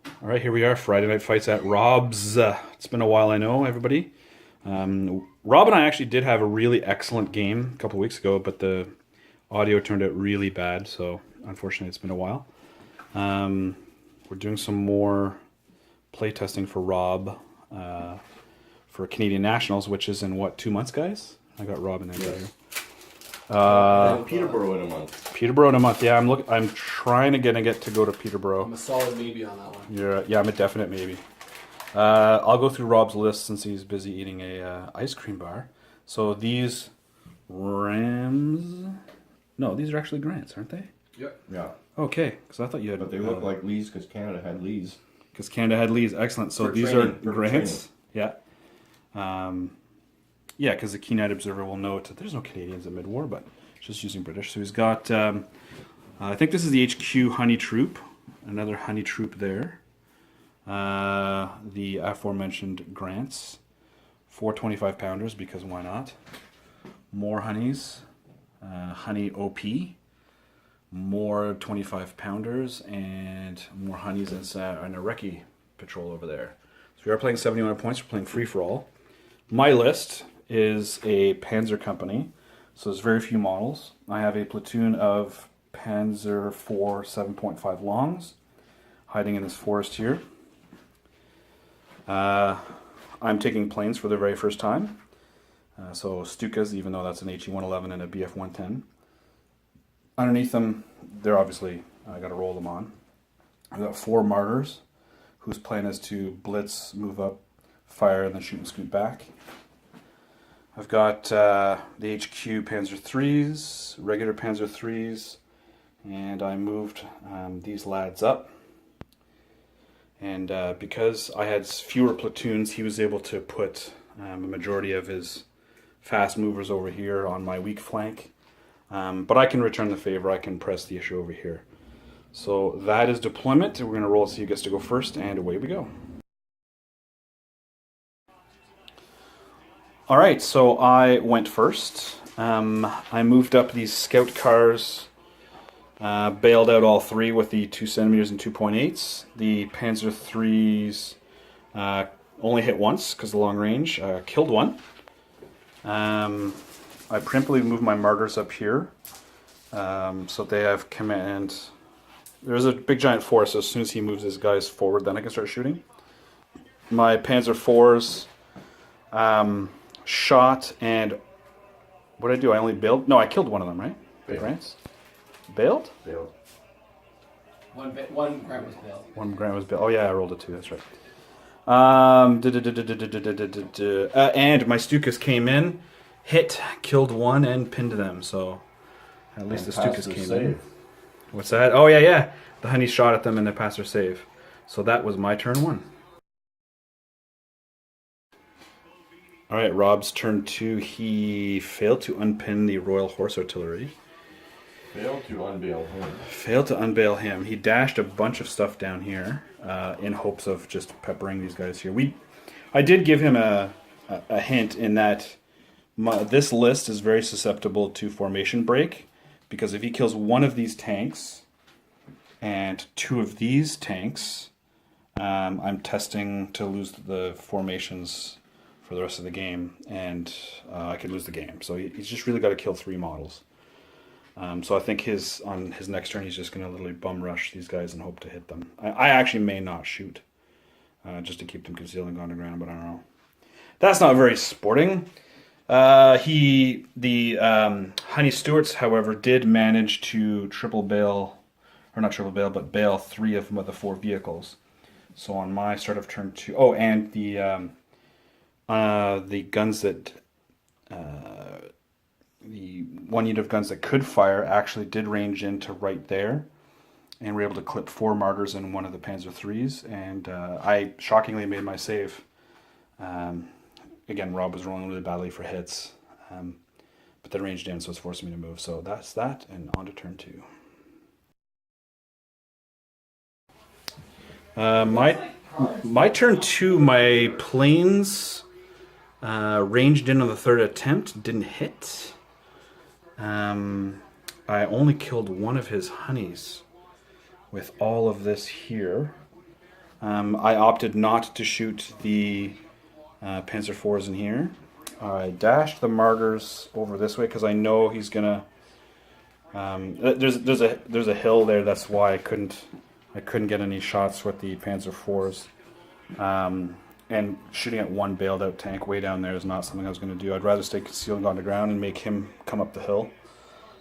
All right, here we are, Friday Night Fights at Rob's. It's been a while, I know, everybody. Rob and I actually did have a really excellent game a couple weeks ago, but the audio turned out really bad, so unfortunately it's been a while. We're doing some more playtesting for Rob for Canadian Nationals, which is in, what, 2 months, guys? I got Rob in there. Yes. Peterborough in a month. Peterborough in a month, yeah. I'm trying to get to go to Peterborough. I'm a solid maybe on that one. Yeah, I'm a definite maybe. I'll go through Rob's list since he's busy eating a ice cream bar. So these Rams, no, these are actually Grants, aren't they? Yep. Yeah. Okay, because I thought you had. But they look like Lees because Canada had Lees. Because Canada had Lees, excellent. So For these training, are Grants. Yeah. Yeah, because the Keen Eyed Observer will note that there's no Canadians at mid-war, but just using British. So he's got, I think this is the HQ Honey Troop, another Honey Troop there. The aforementioned Grants, 4 25-pounders, because why not? More Honeys, Honey OP, more 25-pounders, and more Honeys and a Recce patrol over there. So we are playing 71 points, we're playing free-for-all. My list is a Panzer company, so there's very few models. I have a platoon of Panzer IV 7.5 longs hiding in this forest here. I'm taking planes for the very first time. So Stukas, even though that's an HE-111 and a BF-110. Underneath them, they're obviously, I gotta roll them on. I've got 4 Martyrs, whose plan is to blitz, move up, fire, and then shoot and scoot back. I've got the HQ Panzer IIIs, regular Panzer IIIs, and I moved these lads up. And because I had fewer platoons, he was able to put a majority of his fast movers over here on my weak flank. But I can return the favor, I can press the issue over here. So that is deployment. We're going to roll to see who gets to go first, and away we go. All right, so I went first. I moved up these scout cars, bailed out all 3 with the 2 centimeters and 2.8s. The Panzer IIIs only hit once because of the long range, killed one. I preemptively moved my Martyrs up here, so they have command. There's a big giant forest, so as soon as he moves his guys forward, then I can start shooting. My Panzer IVs shot, and what did I do? I only bailed? No, I killed one of them, right? Bailed. Bailed? Bailed. One Grant was bailed. One Grant was bailed. Oh yeah, I rolled a 2, that's right. And my Stukas came in, hit, killed one, and pinned them, so at least the Stukas came in. What's that? Oh yeah. The Honey shot at them and they passed their save. So that was my turn 1. Alright, Rob's turn 2. He failed to unpin the Royal Horse Artillery. Failed to unveil him. Failed to unveil him. He dashed a bunch of stuff down here in hopes of just peppering these guys here. I did give him a hint in that this list is very susceptible to formation break, because if he kills one of these tanks and 2 of these tanks, I'm testing to lose the formations for the rest of the game, and I could lose the game. So he's just really got to kill 3 models. So I think on his next turn, he's just going to literally bum rush these guys and hope to hit them. I actually may not shoot, just to keep them concealed and on the ground, but I don't know. That's not very sporting. The Honey Stewarts, however, did manage to bail 3 of the 4 vehicles. So on my start of turn 2, oh, and the guns that, the 1 unit of guns that could fire actually did range into right there, and were able to clip 4 Martyrs and 1 of the Panzer IIIs, and I shockingly made my save. Again, Rob was rolling really badly for hits, but they ranged in, so it's forcing me to move. So that's that, and on to turn 2. My turn 2, my planes ranged in on the 3rd attempt, didn't hit. I only killed 1 of his Honeys with all of this here. I opted not to shoot the Panzer IVs in here. I dashed the Martyrs over this way because I know he's gonna. There's a hill there. That's why I couldn't get any shots with the Panzer IVs. And shooting at one bailed out tank way down there is not something I was going to do. I'd rather stay concealed on the ground and make him come up the hill.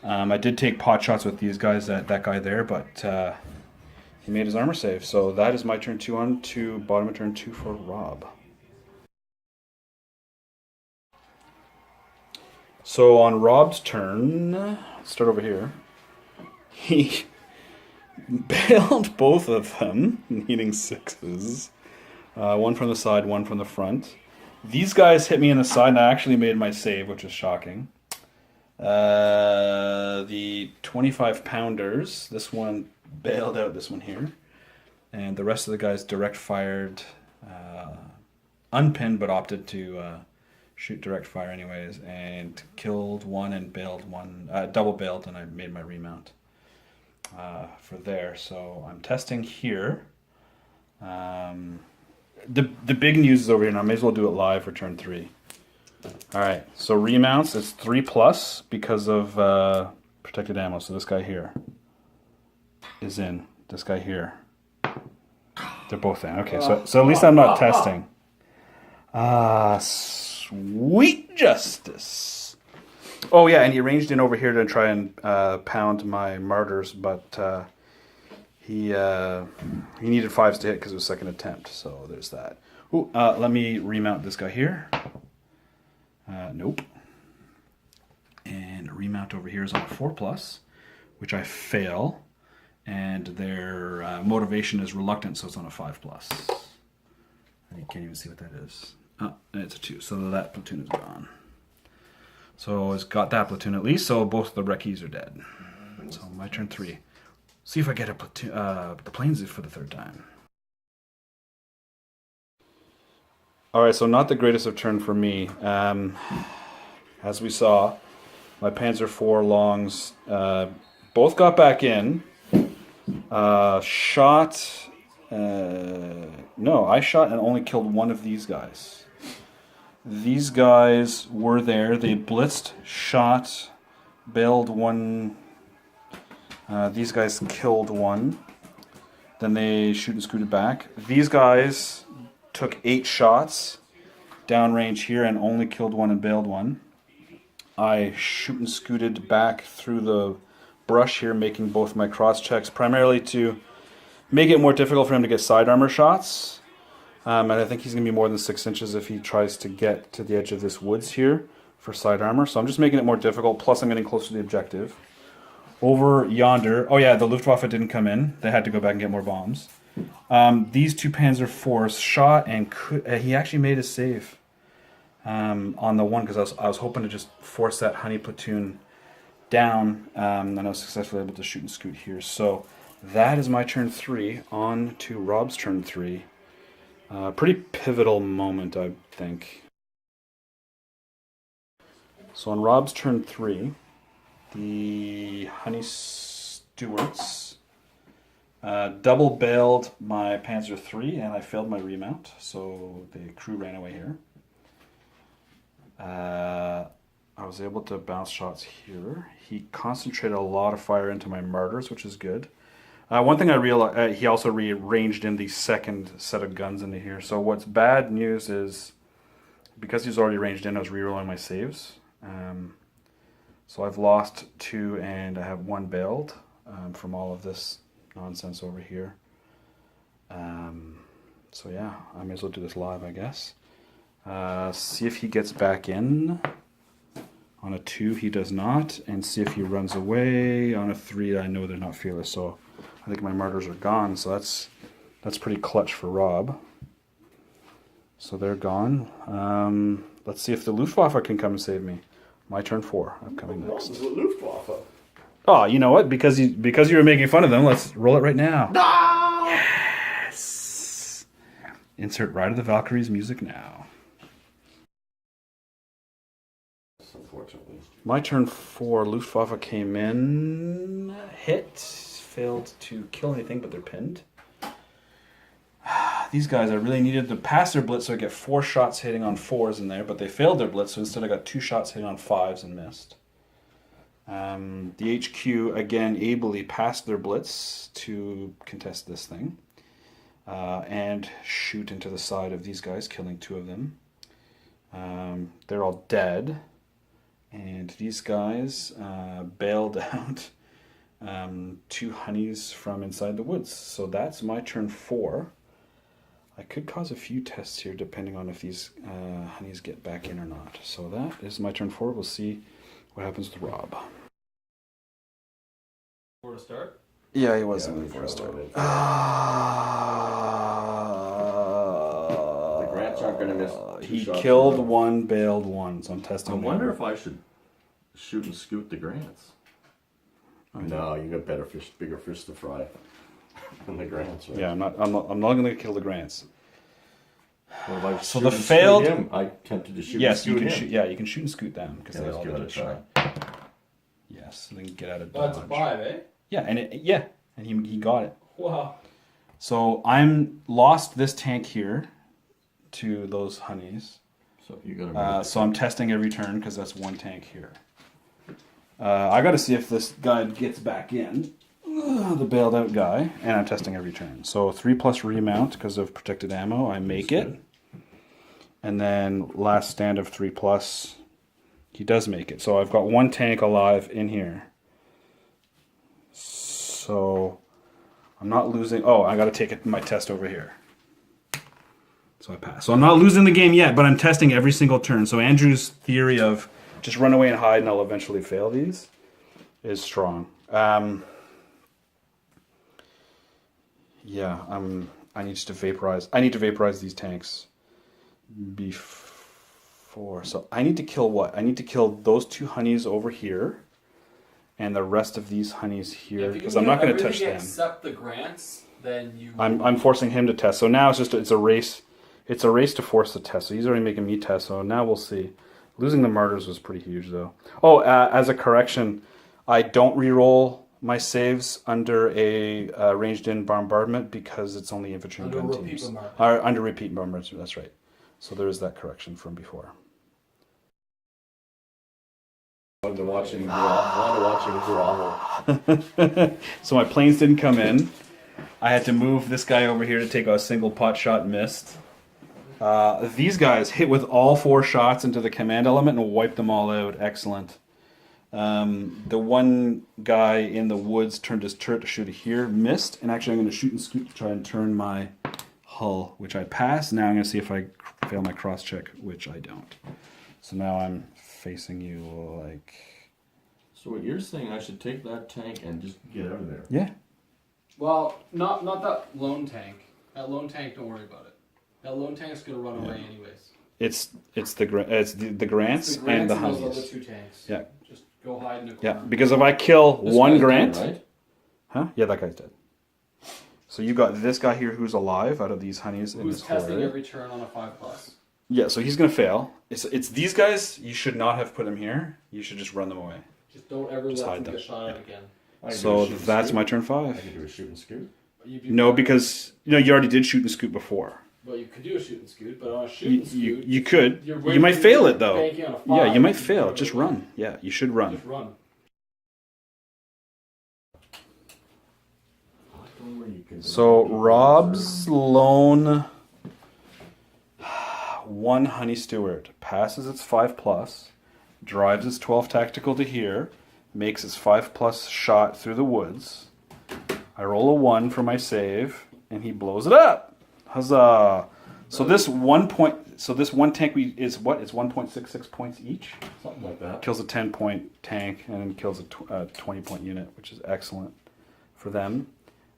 I did take pot shots with these guys, that guy there, but he made his armor save. So that is my turn 2 on to bottom of turn 2 for Rob. So on Rob's turn, let's start over here. He bailed both of them, needing 6s. One from the side, one from the front. These guys hit me in the side, and I actually made my save, which is shocking. The 25 pounders, this one bailed out this one here. And the rest of the guys direct fired, unpinned, but opted to shoot direct fire anyways, and killed one and bailed one, double bailed, and I made my remount for there. So I'm testing here. The big news is over here, and I may as well do it live for turn 3. Alright, so remounts, it's 3+ because of protected ammo. So this guy here is in. This guy here. They're both in. Okay, so at least I'm not testing. Sweet justice. Oh yeah, and he ranged in over here to try and pound my Martyrs, but he needed 5s to hit because it was second attempt, so there's that. Ooh, let me remount this guy here. Nope. And remount over here is on a 4+, which I fail, and their motivation is reluctant, so it's on a 5+. You can't even see what that is. Oh, it's a 2, so that platoon is gone. So it's got that platoon at least, so both of the reccees are dead. So my turn 3. See if I get a platoon, the planes for the 3rd time. Alright, so not the greatest of turn for me. As we saw, my Panzer IV longs both got back in. Shot... no, I shot and only killed one of these guys. These guys were there. They blitzed, shot, bailed one... these guys killed one. Then they shoot and scooted back. These guys took 8 shots downrange here and only killed one and bailed one. I shoot and scooted back through the brush here, making both my cross checks, primarily to make it more difficult for him to get side armor shots. And I think he's going to be more than 6 inches if he tries to get to the edge of this woods here for side armor. So I'm just making it more difficult, plus I'm getting closer to the objective. Over yonder, oh yeah, the Luftwaffe didn't come in. They had to go back and get more bombs. These 2 Panzer IVs shot, and he actually made a save on the one, because I was hoping to just force that honey platoon down, and I was successfully able to shoot and scoot here. So that is my turn 3. On to Rob's turn 3. Pretty pivotal moment, I think. So on Rob's turn 3, the Honey Stewarts double bailed my Panzer III, and I failed my remount, so the crew ran away here. I was able to bounce shots here. He concentrated a lot of fire into my Martyrs, which is good. One thing I realized, he also rearranged in the second set of guns into here. So what's bad news is, because he's already ranged in, I was rerolling my saves. So I've lost 2 and I have 1 bailed from all of this nonsense over here. So yeah, I may as well do this live, I guess. See if he gets back in. On a 2, he does not. And see if he runs away. On a 3, I know they're not fearless, so I think my Martyrs are gone. So that's pretty clutch for Rob. So they're gone. Let's see if the Luftwaffe can come and save me. My turn 4. I'm coming next. Luftwaffe. Oh, you know what? Because you were making fun of them, let's roll it right now. No! Yes! Insert Ride of the Valkyries music now. Unfortunately. My turn 4, Luftwaffe came in, hit, failed to kill anything, but they're pinned. these guys, I really needed to pass their blitz so I get 4 shots hitting on 4s in there, but they failed their blitz, so instead I got 2 shots hitting on 5s and missed. The HQ, again, ably passed their blitz to contest this thing and shoot into the side of these guys, killing 2 of them. They're all dead, and these guys bailed out 2 honeys from inside the woods. So that's my turn 4. I could cause a few tests here depending on if these honeys get back in or not. So that is my turn 4. We'll see what happens with Rob. 4 to start? Yeah, he was in the 4 to start. The Grants aren't going to miss 2 He shots. killed 1, bailed 1, so I'm testing. I wonder if I should shoot and scoot the Grants. No, you got bigger fish to fry than the Grants. Right? Yeah, I'm not going to kill the Grants. Well, if I So shoot the and scoot failed. him, I tempted to shoot. Yes, and you scoot can him. shoot. Yeah, you can shoot and scoot them because Yeah, they let's all give did it a a try. try. Yes, and then get out of dodge. That's a 5, eh? Yeah, and he got it. Wow. So I'm lost this tank here to those honeys. So you got So I'm testing every turn because that's 1 tank here. I got to see if this guy gets back in, the bailed out guy, and I'm testing every turn. So 3+ remount because of protected ammo. I make it, and then last stand of 3+. He does make it. So I've got 1 tank alive in here. So I'm not losing. Oh, I got to take my test over here. So I pass. So I'm not losing the game yet, but I'm testing every single turn. So Andrew's theory of just run away and hide and I'll eventually fail these is strong. Yeah, I need to vaporize. I need to vaporize these tanks before. So I need to kill what? I need to kill those 2 honeys over here and the rest of these honeys here because I'm not going to touch them. Except the Grants, then you. I'm forcing him to test. So now it's a race. It's a race to force the test. So he's already making me test. So now we'll see. Losing the martyrs was pretty huge though. Oh, as a correction, I don't reroll my saves under a ranged-in bombardment because it's only infantry and gun teams. Under repeat bombardment. That's right. So there is that correction from before. Wanted to watch him grovel. So my planes didn't come in. I had to move this guy over here to take a single pot shot missed. These guys hit with all 4 shots into the command element and wiped them all out. Excellent. The one guy in the woods turned his turret to shoot here, missed, and actually I'm going to shoot and scoot to try and turn my hull, which I passed. Now I'm going to see if I fail my cross check, which I don't. So now I'm facing you like... So what you're saying, I should take that tank and just get out of there? Yeah. Well, not that lone tank. That lone tank, don't worry about it. That lone tank's gonna run away anyways. It's the Grants and the those honeys. other 2 tanks. Yeah. Just go hide in a Yeah, corner. because if I kill This 1 guy's Grant... dead, right? Huh? Yeah, that guy's dead. So you got this guy here who's alive out of these honeys in Who's this whole testing area. every turn on a 5+. Yeah, so he's gonna fail. It's these guys. You should not have put them here. You should just run them away. Just don't ever Just let hide them them. get shot at again. I can do So a shoot and that's scoot. my turn I 5. can do a shoot and scoot. No, because you already did shoot and scoot before. Well, you could do a shoot and scoot, but on a shoot and scoot, You could. you're You might waiting- fail you're it though. banking on a 5, Yeah, you might and fail. you're Just gonna run. Yeah, you should run. Just run. So Rob's lone 1 honey steward passes its 5+, drives its 12 tactical to here, makes its 5+ shot through the woods. I roll a 1 for my save, and he blows it up. Huzzah! So this 1 tank is what? It's 1.66 points each. Something like that. Kills a 10-point tank and then kills a 20-point unit, which is excellent for them.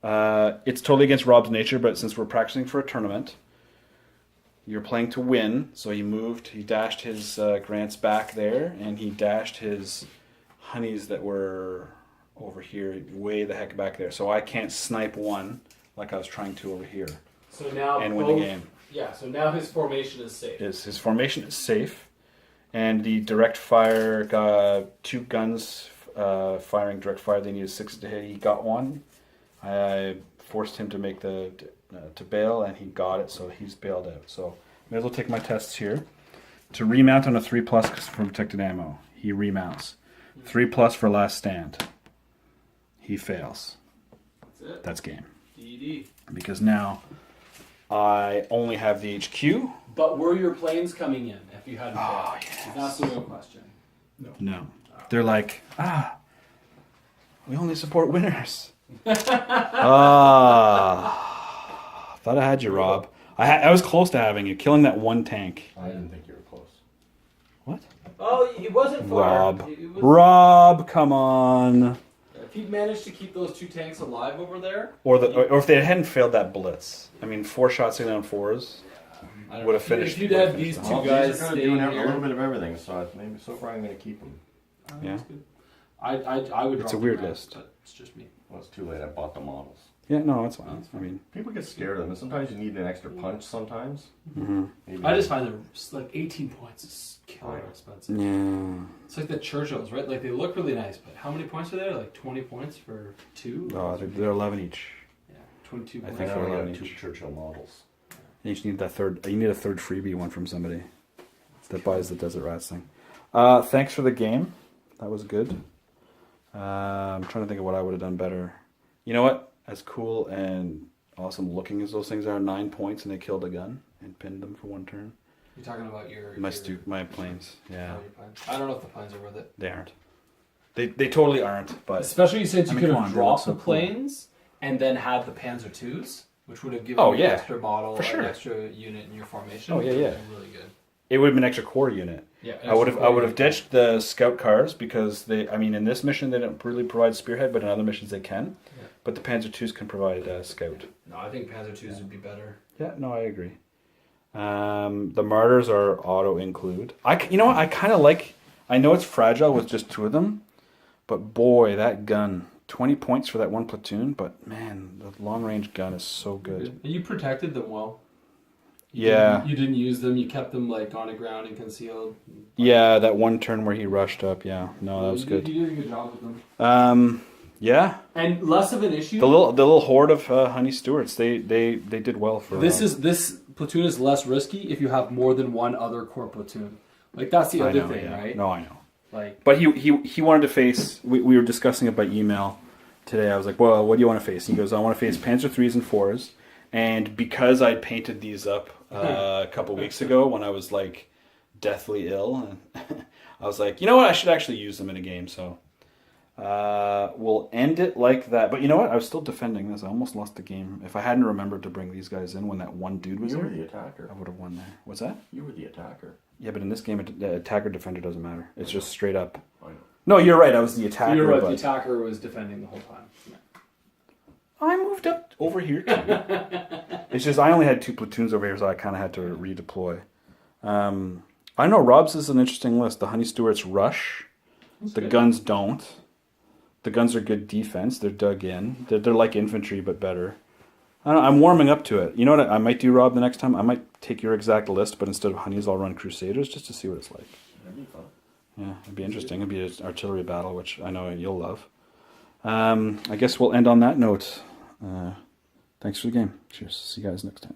It's totally against Rob's nature, but since we're practicing for a tournament, you're playing to win. So he dashed his Grants back there, and he dashed his honeys that were over here, way the heck back there. So I can't snipe 1 like I was trying to over here So now and win the game. Yeah, so now his formation is safe. His formation is safe, and the direct fire 2 guns firing direct fire. They needed 6 to hit. He got 1. I forced him to make the to bail, and he got it, so he's bailed out. So may as well take my tests here. To remount on a 3+ for protected ammo, he remounts. 3+ for last stand. He fails. That's it. That's game. DD. Because now I only have the HQ. But were your planes coming in if you hadn't Oh, failed? yes. That's the real question. No. They're like, we only support winners. Thought I had you, Rob. I was close to having you, killing that one tank. I didn't think you were close. What? Oh, it wasn't far. Rob. It was, Rob, come on. if he'd managed to keep those 2 tanks alive over there, Or if they hadn't failed that blitz. I mean, 4 shots in on 4s. I don't Would know. have finished. If you'd would have had these finished two the guys These are kind of staying doing a here. little bit of everything, so maybe so far I'm going to keep them. Yeah. I would. It's drop a weird the Grants, list. but it's just me. Well, it's too late. I bought the models. Yeah, no, that's fine. I mean, People get scared of them, and sometimes you need an extra punch. Sometimes. mm-hmm. Maybe I just find they're like 18 points is killer Right. expensive. yeah. It's like the Churchills, right? Like they look really nice, but how many points are there? Like 20 points for 2? Oh, they're 11 each. Yeah, 22 I points. think I they're only allowed got 2 each. Churchill models. You just need that third. You need a third freebie one from somebody that buys the Desert Rats thing. Thanks for the game. That was good. I'm trying to think of what I would have done better. You know what? As cool and awesome looking as those things are, 9 points, and they killed a gun and pinned them for 1 turn. You're talking about your My planes. Yeah, your planes. I don't know if the planes are worth it. they aren't. They totally aren't. But Especially since you I mean, could come have on, dropped they the look so cool. planes and then had the Panzer IIs, which would have given Oh, you yeah. an extra model, For sure. an extra unit in your formation. Oh, yeah, It would yeah. have been really good. it would have been an extra core unit. Yeah, I would have ditched the scout cars because in this mission they don't really provide spearhead, but in other missions they can. Yeah. But the Panzer IIs can provide scout. No, I think Panzer IIs would be better. Yeah, no, I agree. The martyrs are auto include. You know what? I kind of like. I know it's fragile with just 2 of them, but boy, that gun. 20 points for that 1 platoon, but man, the long range gun is so good. And you protected them well. You didn't use them. You kept them like on the ground and concealed. Yeah, that 1 turn where he rushed up. Yeah, no, that was good. You did a good job with them. Yeah. And less of an issue. The little horde of Honey Stewarts, they did well for. This platoon is less risky if you have more than 1 other core platoon. Like that's the other thing, right? No, I know. Like, But he wanted to face. We were discussing it by email today. I was like, well, what do you want to face? And he goes, I want to face Panzer 3s and 4s. And because I painted these up a couple weeks ago when I was like deathly ill, I was like, you know what? I should actually use them in a game. So we'll end it like that. But you know what? I was still defending this. I almost lost the game. If I hadn't remembered to bring these guys in when that one dude was You were there, the attacker. I would have won there. What's that? You were the attacker. Yeah, but in this game, the attacker defender doesn't matter. It's just straight up. I know. No, you're right. I was the attacker. you're right. but The attacker was defending the whole time. Yeah. I moved up over here too. It's just I only had 2 platoons over here, so I kind of had to redeploy. I know Rob's is an interesting list. The Honey Stewarts rush. The guns don't. The guns are good defense. They're dug in. They're like infantry, but better. I don't know, I'm warming up to it. You know what I might do, Rob, the next time? I might take your exact list, but instead of Honeys, I'll run Crusaders just to see what it's like. That'd be fun. Yeah, it'd be interesting. It'd be an artillery battle, which I know you'll love. I guess we'll end on that note. Thanks for the game. Cheers. See you guys next time.